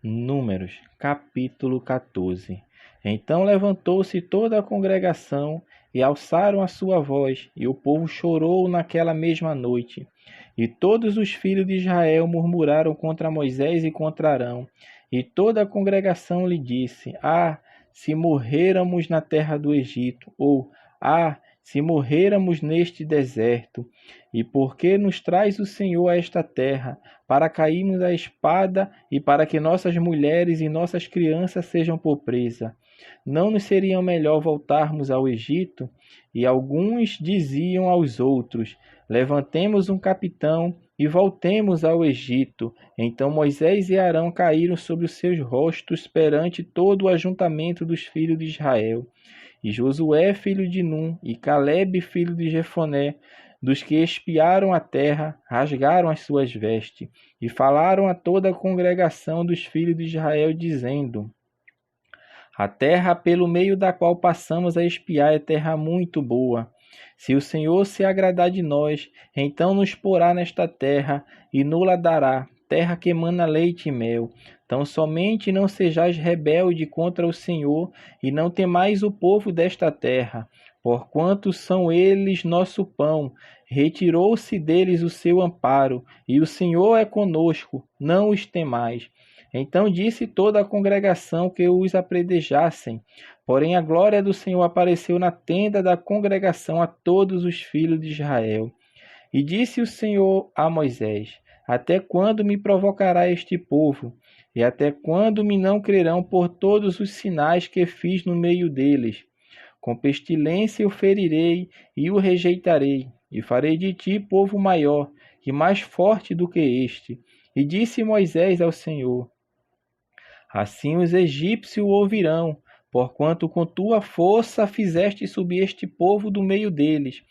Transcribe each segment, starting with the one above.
Números, capítulo 14. Então levantou-se toda a congregação e alçaram a sua voz, e o povo chorou naquela mesma noite. E todos os filhos de Israel murmuraram contra Moisés e contra Arão. E toda a congregação lhe disse: Ah, se morrêramos na terra do Egito! Ou, ah, se morrêramos neste deserto! E por que nos traz o Senhor a esta terra, para cairmos à espada e para que nossas mulheres e nossas crianças sejam por presa? Não nos seria melhor voltarmos ao Egito? E alguns diziam aos outros: Levantemos um capitão e voltemos ao Egito. Então Moisés e Arão caíram sobre os seus rostos perante todo o ajuntamento dos filhos de Israel. E Josué, filho de Num, e Calebe, filho de Jefoné, dos que espiaram a terra, rasgaram as suas vestes, e falaram a toda a congregação dos filhos de Israel, dizendo: A terra pelo meio da qual passamos a espiar é terra muito boa. Se o Senhor se agradar de nós, então nos porá nesta terra, e nos-la dará, terra que emana leite e mel. Tão somente não sejais rebelde contra o Senhor, e não temais o povo desta terra, porquanto são eles nosso pão. Retirou-se deles o seu amparo, e o Senhor é conosco, não os temais. Então disse toda a congregação que os apredejassem. Porém a glória do Senhor apareceu na tenda da congregação a todos os filhos de Israel. E disse o Senhor a Moisés: Até quando me provocará este povo? E até quando me não crerão por todos os sinais que fiz no meio deles? Com pestilência o ferirei e o rejeitarei, e farei de ti povo maior e mais forte do que este. E disse Moisés ao Senhor: Assim os egípcios o ouvirão, porquanto com tua força fizeste subir este povo do meio deles.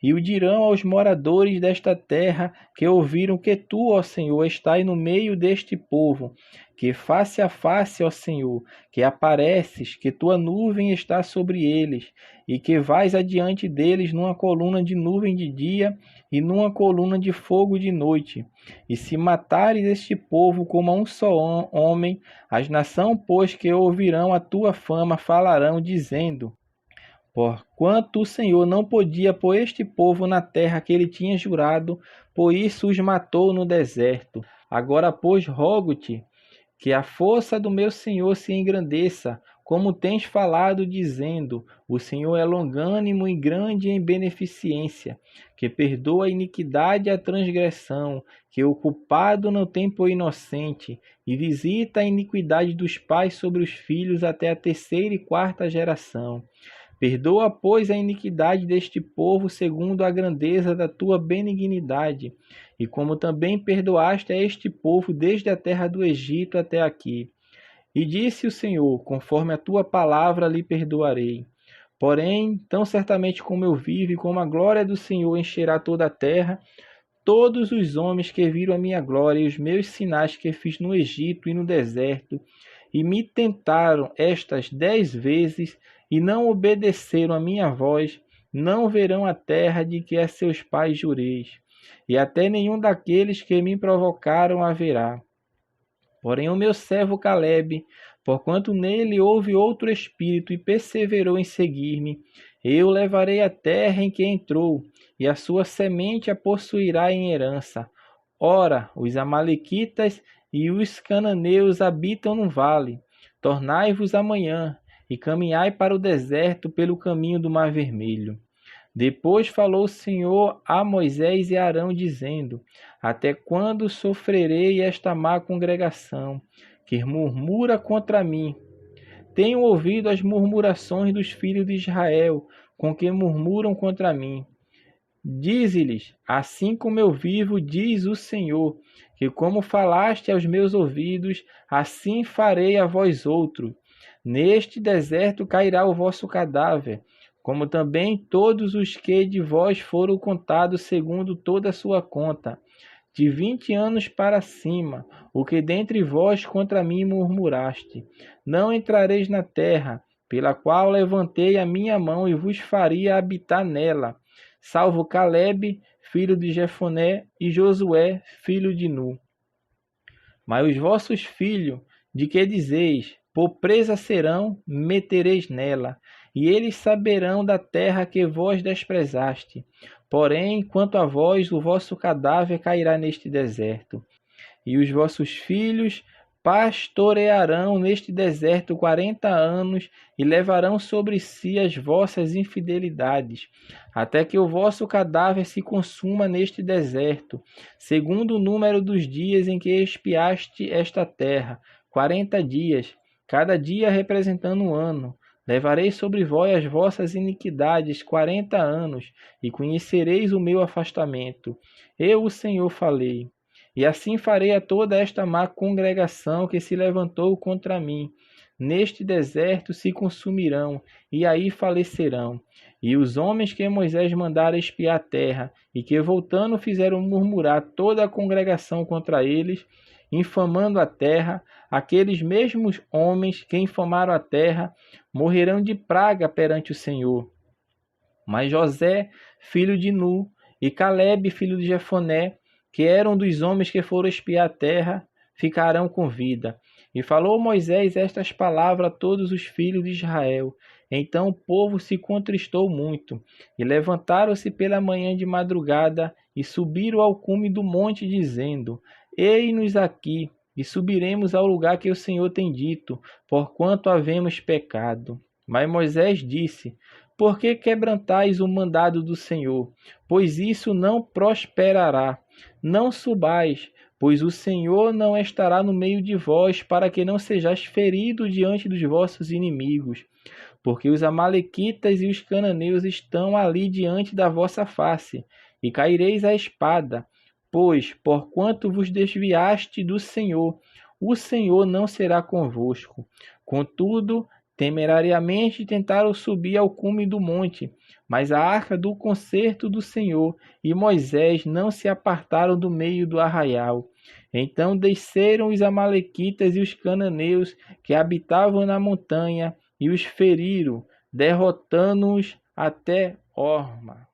E o dirão aos moradores desta terra, que ouviram que tu, ó Senhor, estás no meio deste povo, que face a face, ó Senhor, que apareces, que tua nuvem está sobre eles, e que vais adiante deles numa coluna de nuvem de dia e numa coluna de fogo de noite. E se matares este povo como a um só homem, as nações, pois, que ouvirão a tua fama, falarão, dizendo: Porquanto o Senhor não podia pôr este povo na terra que ele tinha jurado, por isso os matou no deserto. Agora, pois, rogo-te que a força do meu Senhor se engrandeça, como tens falado, dizendo: O Senhor é longânimo e grande em beneficência, que perdoa a iniquidade e a transgressão, que o culpado não tem por inocente, e visita a iniquidade dos pais sobre os filhos até a terceira e quarta geração. Perdoa, pois, a iniquidade deste povo segundo a grandeza da tua benignidade, e como também perdoaste a este povo desde a terra do Egito até aqui. E disse o Senhor: Conforme a tua palavra lhe perdoarei. Porém, tão certamente como eu vivo e como a glória do Senhor encherá toda a terra, todos os homens que viram a minha glória e os meus sinais que fiz no Egito e no deserto, e me tentaram estas 10 vezes, e não obedeceram a minha voz, não verão a terra de que a seus pais jureis, e até nenhum daqueles que me provocaram haverá. Porém o meu servo Calebe, porquanto nele houve outro espírito e perseverou em seguir-me, eu levarei a terra em que entrou, e a sua semente a possuirá em herança. Ora, os amalequitas e os cananeus habitam no vale. Tornai-vos amanhã, e caminhai para o deserto pelo caminho do Mar Vermelho. Depois falou o Senhor a Moisés e Arão, dizendo: Até quando sofrerei esta má congregação, que murmura contra mim? Tenho ouvido as murmurações dos filhos de Israel, com que murmuram contra mim. Dize-lhes: Assim como eu vivo, diz o Senhor, que como falaste aos meus ouvidos, assim farei a vós outro. Neste deserto cairá o vosso cadáver, como também todos os que de vós foram contados segundo toda a sua conta, de 20 anos para cima, o que dentre vós contra mim murmuraste. Não entrareis na terra, pela qual levantei a minha mão e vos faria habitar nela, salvo Calebe, filho de Jefoné, e Josué, filho de Nu. Mas os vossos filhos, De que dizeis, por presa serão, metereis nela, e eles saberão da terra que vós desprezaste. Porém, quanto a vós, o vosso cadáver cairá neste deserto, e os vossos filhos pastorearão neste deserto 40 anos e levarão sobre si as vossas infidelidades, até que o vosso cadáver se consuma neste deserto, segundo o número dos dias em que expiaste esta terra, 40 dias, cada dia representando um ano. Levarei sobre vós as vossas iniquidades 40 anos, e conhecereis o meu afastamento. Eu, o Senhor, falei. E assim farei a toda esta má congregação que se levantou contra mim. Neste deserto se consumirão, e aí falecerão. E os homens que Moisés mandara espiar a terra, e que voltando fizeram murmurar toda a congregação contra eles, infamando a terra, aqueles mesmos homens que infamaram a terra, morrerão de praga perante o Senhor. Mas José, filho de Nu, e Calebe, filho de Jefoné, que eram dos homens que foram espiar a terra, ficarão com vida. E falou Moisés estas palavras a todos os filhos de Israel. Então o povo se contristou muito, e levantaram-se pela manhã de madrugada, e subiram ao cume do monte, dizendo, Ei-nos aqui, e subiremos ao lugar que o Senhor tem dito, porquanto havemos pecado. Mas Moisés disse, Por que quebrantais o mandado do Senhor? Pois isso não prosperará. Não subais, pois o Senhor não estará no meio de vós, para que não sejais feridos diante dos vossos inimigos. Porque os amalequitas e os cananeus estão ali diante da vossa face, e caireis à espada. Pois, porquanto vos desviaste do Senhor, o Senhor não será convosco. Contudo, temerariamente tentaram subir ao cume do monte, mas a arca do concerto do Senhor e Moisés não se apartaram do meio do arraial. Então desceram os amalequitas e os cananeus que habitavam na montanha e os feriram, derrotando-os até Horma.